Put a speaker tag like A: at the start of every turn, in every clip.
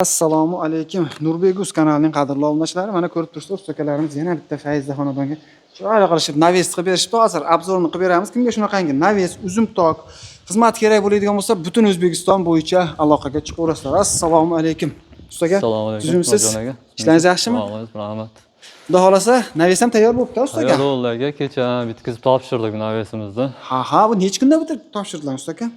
A: Assalomu alaykum. Nurbeguz kanalining qadrli obunachilari, mana ko'rib turibsiz, ustakalarimiz yana bitta Fayzda xonadonga chiroyli qilishib, naves qilib berishibdi. Hozir obzorini qilib beramiz. Kimga shunaqangi naves, uzum tok xizmat kerak bo'ladigan bo'lsa, butun O'zbekiston bo'yicha aloqaga chiqaverasizlar. Assalomu alaykum. Ustaga,
B: Assalomu alaykum.
A: tuzumsiz? Ishlaringiz yaxshimi?
B: Rahmat.
A: Xudo xolasa, naves ham tayyor bo'libdi, ustaga.
B: Tayyor bo'ldi aka, kecha bitkizib topshirdik navesimizni.
A: Ha, bu necha kunda bitirib topshirdilar, ustaga?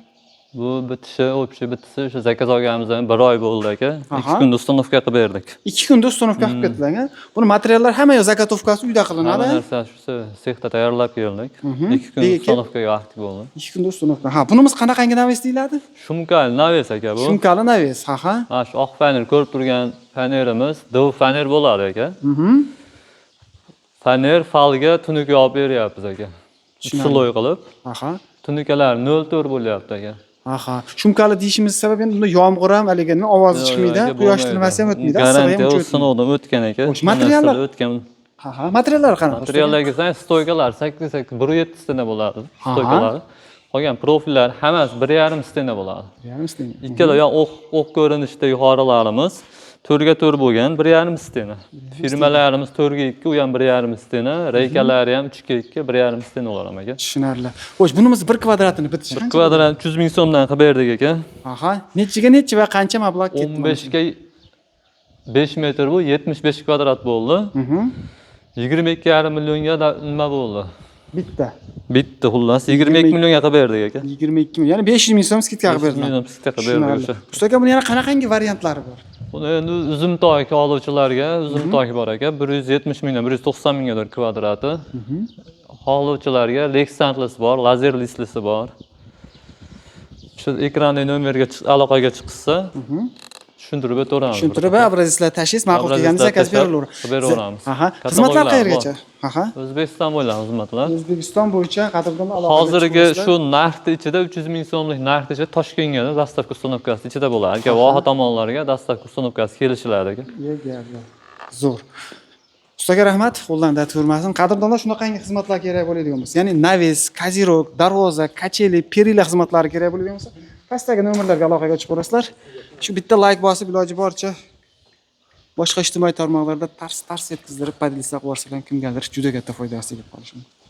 B: Bu bitishi, o'sha zakaz olganimizdan 1 oy bo'ldi aka. 2 kunda uстановка qilib berdik.
A: 2 kunda uстановка qilib ketdilar, ha? Buni materiallar hamma yo'q, zakotovkasi uyda qilinadi.
B: Hamma narsa shu sexda tayyorlab keldik. 2 kun uстановкаga vaqt bo'ldi.
A: 2 kunda uстановка. Ha, bunimiz qanaqangi naves deyiladi?
B: Shumkali naves aka bu.
A: Shumkali naves, ha.
B: Ha, shu oq faner ko'rib turgan fanerimiz, dov faner bo'ladi aka. Faner falga tunuka olib beryapmiz aka. Sloy qilib.
A: Aha.
B: Tunukalar 0.4 bo'lyapti aka.
A: Aha. Shumkali deyishimiz sababi endi bunda yomg'ir ham haligini ovozi chiqmaydi, quyosh tilmasi ham o'tmaydi, issiq ham
B: garantiya sinovdan o'tgan ekan.
A: Materiallar
B: o'tgan.
A: Ha, materiallar qanaqa?
B: Materiallarga san stoykalar 8 1.7 stena bo'ladi. Stoykalar. Qolgan profillar hammasi 1.5 stena bo'ladi.
A: 1.5 stena.
B: Ikkala yo o'q ko'rinishda yuqorilarimiz 4 ga 4 bo'lgan 1.5 stena. Firmalarimiz 4 ga 2, u ham 1.5 stena, reykalari ham 3 ga 2, 1.5 stena bo'lar aka.
A: Tushunarli. Xo'sh, bunimiz 1 kvadratini bitish qancha?
B: 1 kvadrat 300 ming so'mdan qilib berdik aka.
A: Aha. Necha va qancha mablag' ketdi?
B: 15 ga 5 metr bu 75 kvadrat bo'ldi. 22,5 millionga nima bo'ldi? Bitta xullas 22 millionga qilib berdik aka.
A: 22 million, ya'ni 500 ming so'm skidka qilib berdilar.
B: 500 ming skidka qilib berdik o'sha.
A: Ustaga buni yana qanaqangi variantlari bor?
B: Buni endi uzum toki oluvchilarga uzum toki bor aka, 170 mingdan 190 minggadir kvadrati. Oluvchilarga leksantlisi bor, lazerlislisi bor. Shu ekranda nomerga aloqaga chiqsa, tushuntirib o'tiraman.
A: Tushuntirib, obrazlar tashingiz ma'qul kelganida zakaz
B: beraveramiz.
A: Aha. Xizmatlar qayergacha? Aha.
B: O'zbekiston bo'ylab xizmatlar.
A: O'zbekiston bo'yicha qadrdon aloqaga
B: hozirgi shu narxni ichida 300 ming so'mlik narxni ichida Toshkentga dostavka uстановкасы ichida bo'ladi. Aka, voha tomonlarga dostavka uстановкасы kelishiladi aka.
A: Zo'r. Ustaga rahmat, qo'ldan dard ko'rmasin. Qadrdonlar shunaqangi xizmatlar kerak bo'ladigan bo'lsa, ya'ni naves, kazirok, darvoza, kacheli, perila xizmatlari kerak bo'ladigan bo'lsa, pastdagi nomerlarga aloqaga chiqaverasizlar. Shu bitta like bosib, iloji boricha boshqa ijtimoiy tarmoqlarda tars etkizdirib, podlistlar qilib yuborsalar, kimgadir juda katta foydasi kelib qolishi mumkin.